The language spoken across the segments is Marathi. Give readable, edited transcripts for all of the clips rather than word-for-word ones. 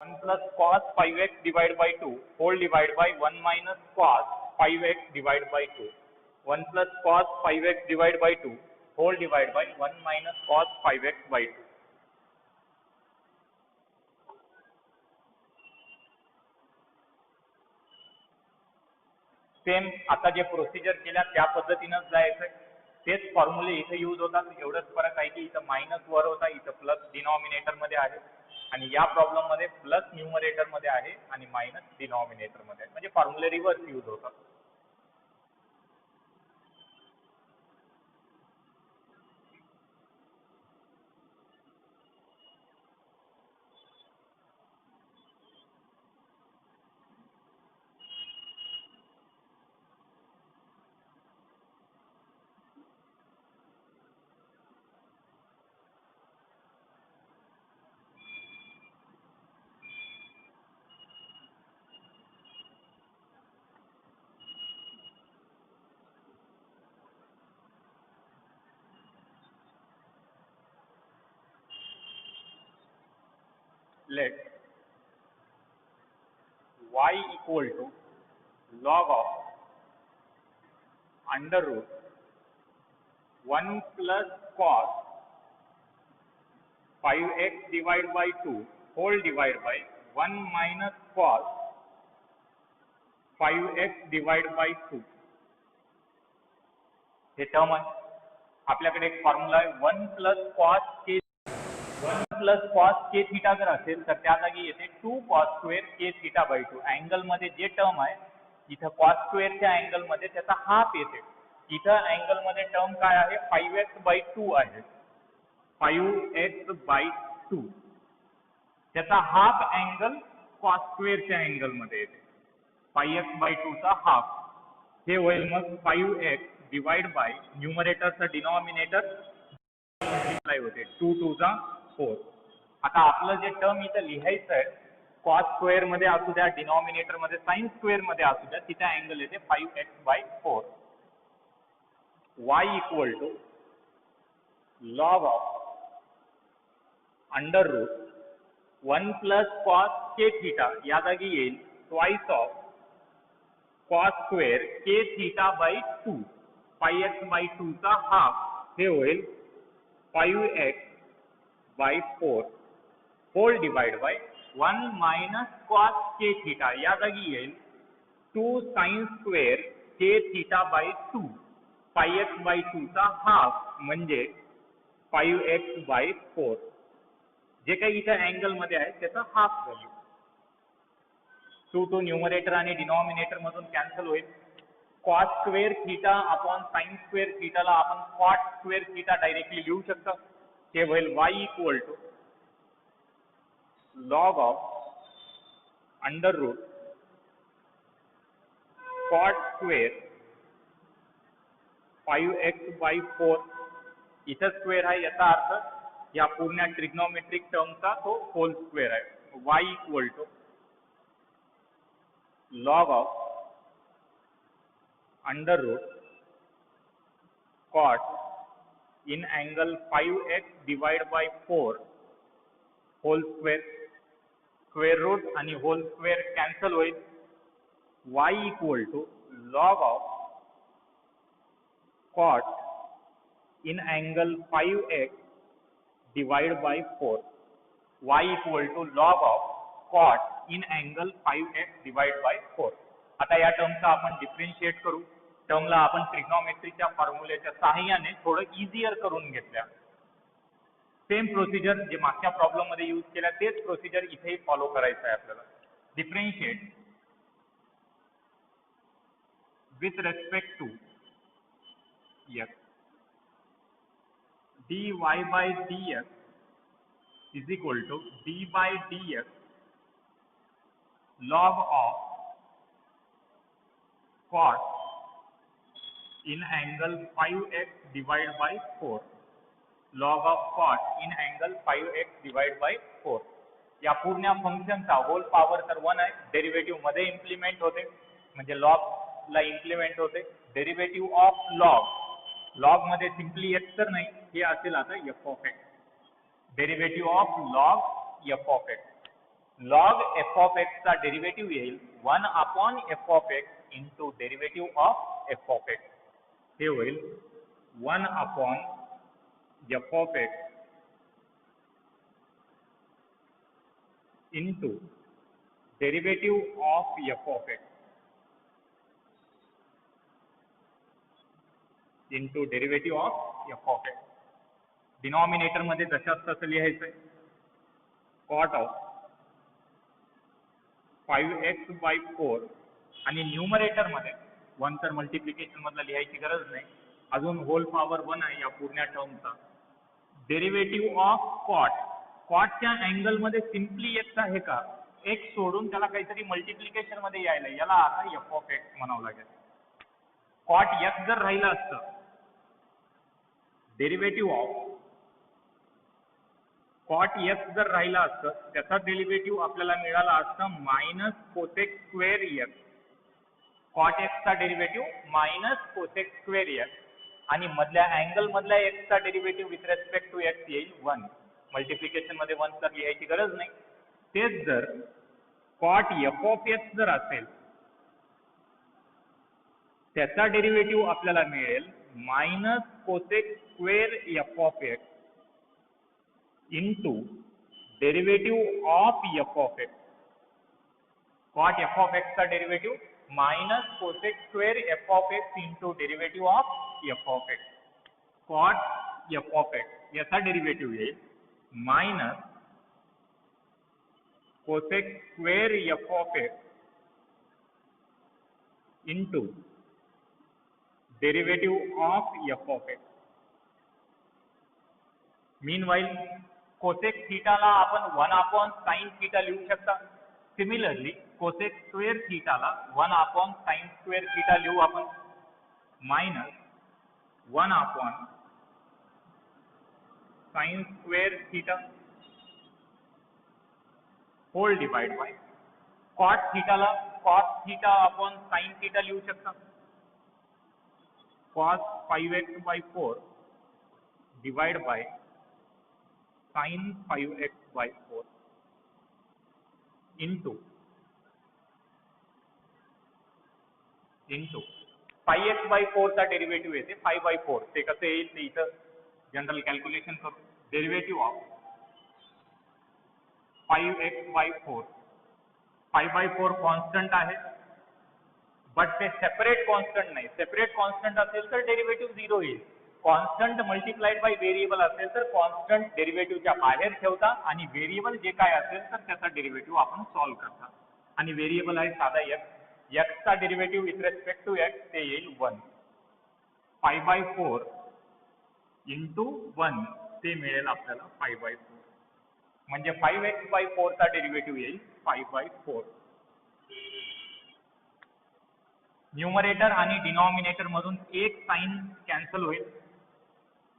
1 plus cos 5x divided by 2 whole divided by 1 minus cos 5x divided by 2. 1 plus cos 5x divided by 2 whole divided by 1 minus cos 5x by 2. Same आता जे प्रोसिजर केल्या त्या पद्धतीनंच जायचं. तेच फॉर्म्युले इथे यूज होतात. एवढंच फरक आहे की इथं मायनस वर होता, इथं प्लस डिनॉमिनेटर मध्ये आहे आणि या प्रॉब्लेम मध्ये प्लस न्यूमरेटर मध्ये आहे आणि मायनस डिनॉमिनेटर मध्ये आहे. म्हणजे फॉर्म्युले रिव्हर्स यूज होतात. Let y equal to log of under root 1 plus cos 5x divided by 2 whole divided by 1 minus cos 5x divided by 2. हे टर्म आहे. आपल्याकडे एक फॉर्म्युला आहे 1 plus cos k 1 plus cos k theta जर असेल तर त्या जागी येते 2 cos square k theta by 2. Angle मध्ये जे टर्म आहे इथं cos square च्या अँगल मध्ये त्याचा हाफ येते. इथं अँगल मध्ये टर्म काय आहे 5x by 2 आहे. 5x by 2 त्याचा हाफ अँगल cos square च्या अँगल मध्ये येते. 5x by 2 चा हाफ हे होईल मग 5x डिवाइड बाय न्यूमरेटरचा डिनॉमिनेटर मल्टिप्लाय होते 2 2 चा 4. आता आपलं जे टर्म इथं लिहायचं आहे cos स्क्वेअर मध्ये असू द्या डिनॉमिनेटर मध्ये sin स्क्वेअर मध्ये असू द्या तिथे अँगल येते 5x by 4. y equal to log of under root 1 plus cos k theta या जागी येईल twice of cos square k theta by 2. 5x by 2 चा हाफ हे होईल 5x by 4 whole divided by 1 minus cos k theta या जागी येईल 2 sin square k theta by 2. 5x by 2 चा हाफ म्हणजे 5x by 4. जे काही इथे अँगल मध्ये आहे त्याचा हाफ व्हॅल्यू 2 2 न्यूमरेटर आणि डिनॉमिनेटर मधून कॅन्सल होईल. cos square theta upon sin square थीटाला आपण cot स्क्वेअर थीटा डायरेक्टली लिहू शकतो. ते होईल y equal to log of under root cot square 5x by 4. इथं स्क्वेअर आहे याचा अर्थ या पूर्ण ट्रिग्नोमेट्रिक टर्मचा तो होल स्क्वेअर आहे. y equal to log of under root cot in angle 5x divided by 4 whole square. Square root आणि होल स्क्वेअर कॅन्सल होईल. y equal to log of cot in angle 5x divided by 4. y equal to log of cot in angle 5x divided by 4. आता या टर्मचा आपण डिफरेंशिएट करू. टर्मला आपण ट्रिग्नोमेट्रीच्या फॉर्म्युलेच्या सहाय्याने थोडं इझियर करून घेतल्या. सेम प्रोसिजर जे मागच्या प्रॉब्लेम मध्ये यूज केल्या तेच प्रोसिजर इथे फॉलो करायचं आहे आपल्याला. Differentiate with respect to x dy by dx is equal to d by dx log of cot in angle 5x divided by 4. log of cot in angle 5x divided by 4. या पूर्ण फंक्शनचा होल पॉवर तर 1 आहे. डेरिव्हेटिव्ह मध्ये इम्प्लिमेंट होते म्हणजे लॉग ला इम्प्लिमेंट होते. डेरिव्हेटिव्ह ऑफ लॉग मध्ये सिम्पली x तर नाही हे असेल आता f of x. Derivative of log f of x log F of x चा डेरिव्हेटिव्ह येईल 1 upon F of x into derivative of f of x. हे होईल 1 upon F of x into derivative of f of x into derivative of f of x. Denominator मध्ये जशाच तसं लिहायचंय. कॉट ऑफ 5x/4 आणि न्यूमरेटर मध्ये 1 तर मल्टिप्लिकेशन मधला लिहायची गरज नाही. अजून होल पॉवर 1 आहे या पूर्ण टर्मचा. Derivative of cot. कॉटच्या अँगल मध्ये सिम्पली एक्स आहे का, एक्स सोडून त्याला काहीतरी मल्टिप्लिकेशन मध्ये यायला, याला आता एफ ऑफ एक्स म्हणावं लागेल. कॉट एक्स जर राहिलं असतं, डेरिव्हेटिव्ह ऑफ कॉट एक्स जर राहिला असतं, त्याचा डेरिव्हेटिव्ह आपल्याला मिळाला असतं minus cosec square x. Cot एक्सचा derivative minus cosec square x आणि मधल्या अँगल मधल्या एक्सचा derivative with respect to x येईल 1. मल्टिप्लिकेशन मध्ये 1 तर लिहायची गरज नाही. तेच जर कॉट एफ ऑफ एक्स जर असेल, त्याचा डेरिव्हेटिव्ह आपल्याला मिळेल minus cosec square f of x into derivative of f of x. Cot f of एक्सचा derivative minus cosec square f of x into derivative of f of x. Cot f of x याचा डेरिव्हेटिव्ह येईल minus cosec square f of x into derivative of f of x. Meanwhile cosec थीटाला आपण 1 अपॉन साइन थीटा लिहू शकता. सिमिलरली कोसेक स्क्वेअर थीटाला 1 अपॉन साइन स्क्वेअर थीटा लिहू आपण minus 1 upon sine square theta whole divide by cot थीटाला cos theta upon sine theta लिहू शकता. Cos 5x/4 divide by sine 5x/4 into 5x/4 चा डेरिव्हेटिव्ह येते 5/4. ते कसं येईल ते इथं जनरल कॅल्क्युलेशन करू. Derivative of 5x/4. 5/4 कॉन्स्टंट आहे, बट ते सेपरेट कॉन्स्टंट नाही. सेपरेट कॉन्स्टंट असेल तर डेरिव्हेटिव्ह 0 येईल. कॉन्स्टंट मल्टिप्लाइड बाय व्हेरिएबल असेल तर कॉन्स्टंट डेरिव्हेटिव्हच्या बाहेर ठेवता आणि व्हेरिएबल जे काय असेल तर त्याचा डेरिव्हेटिव्ह आपण सॉल्व्ह करता. आणि व्हेरिएबल आहे साधा एक्स. एक्सचा derivative with respect to X ते येईल 1. 5/4 इंटू 1 ते मिळेल आपल्याला 5/4. म्हणजे 5x/4 चा डेरिव्हेटिव्ह येईल 5/4. न्यूमरेटर आणि डिनॉमिनेटर मधून एक साइन कॅन्सल होईल.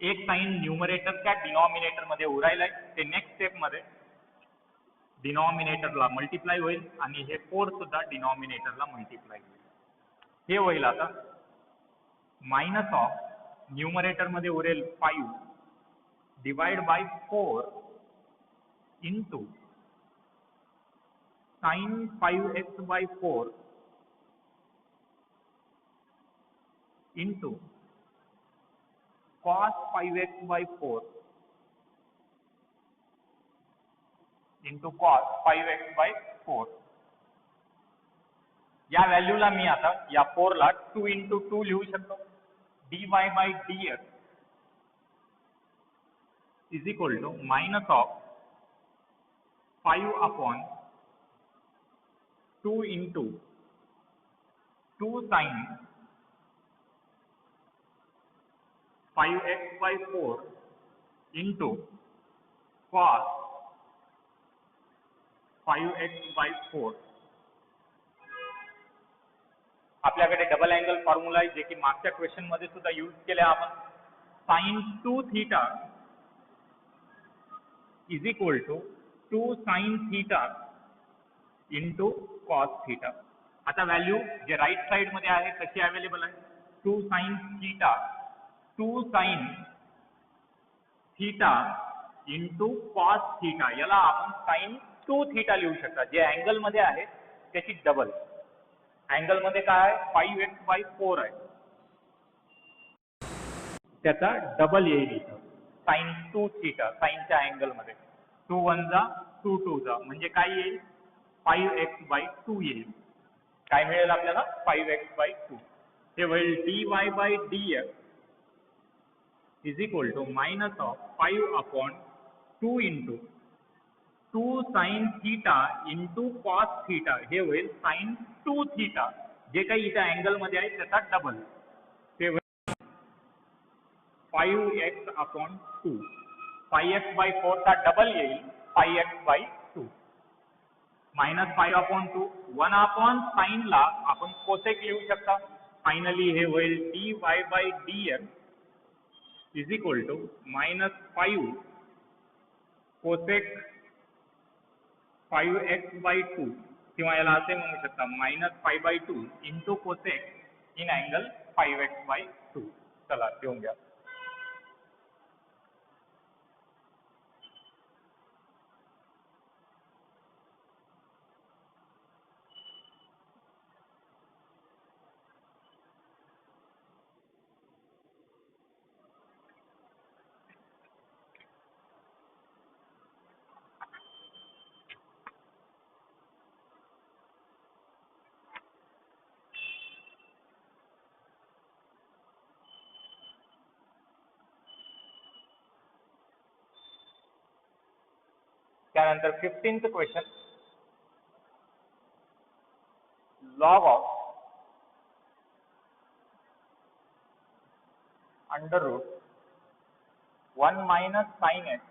एक साइन न्यूमरेटरच्या डिनॉमिनेटर मध्ये उरायलाय. ते नेक्स्ट स्टेप मध्ये डिनॉमिनेटरला मल्टिप्लाय होईल आणि हे 4 सुद्धा डिनॉमिनेटरला मल्टिप्लाय होईल. हे होईल आता मायनस ऑफ न्यूमरेटर मध्ये उरेल 5 divide by 4 into sine 5x/4 into cos 5x/4 into cos 5x/4. या व्हॅल्यूला मी आता या 4 ला 2 इंटू 2 लिहू शकतो. dy/dx is equal to minus of 5 upon 2 into 2 sine 5x/4 into cos 5x/4. आपल्याकडे डबल अँगल फॉर्म्युला आहे जे की मागच्या क्वेश्चन मध्ये सुद्धा यूज केले आपण. Sine 2 theta is equal to 2 sine theta into cos theta. आता व्हॅल्यू जे राईट साइड मध्ये आहे तशी अवेलेबल आहे. 2 sine theta 2 sine theta into cos theta, याला आपण साइन 2 थीटा लिहू शकता. जे अँगल मध्ये आहे त्याची डबल. अँगल मध्ये काय आहे 5x/4 आहे, त्याचा डबल येईल इथं sin 2 थीटा. साईनच्या अँगल मध्ये 2 1 जा 2 2 जा म्हणजे काय येईल 5x/2 येईल. काय मिळेल आपल्याला 5x/2. हे होईल dy/dx is equal to minus of 5/2 into 2 sin theta into cos theta. हे होईल sin 2 theta. जे काही इथे अँगल मध्ये आहे त्याचा डबल. ते होईल 5x/2. 5x/4 चा डबल येईल 5x/2 minus 5/2. 1/sin ला आपण कोसेक लिहू शकता. फायनली हे होईल dy/dx is equal to minus 5 cosec 5x/2 किंवा याला असे म्हणू शकता -5/2 into cosec in angle 5x/2. चला लिहून घ्या. त्यानंतर 15th question. Log of under root 1 minus sin x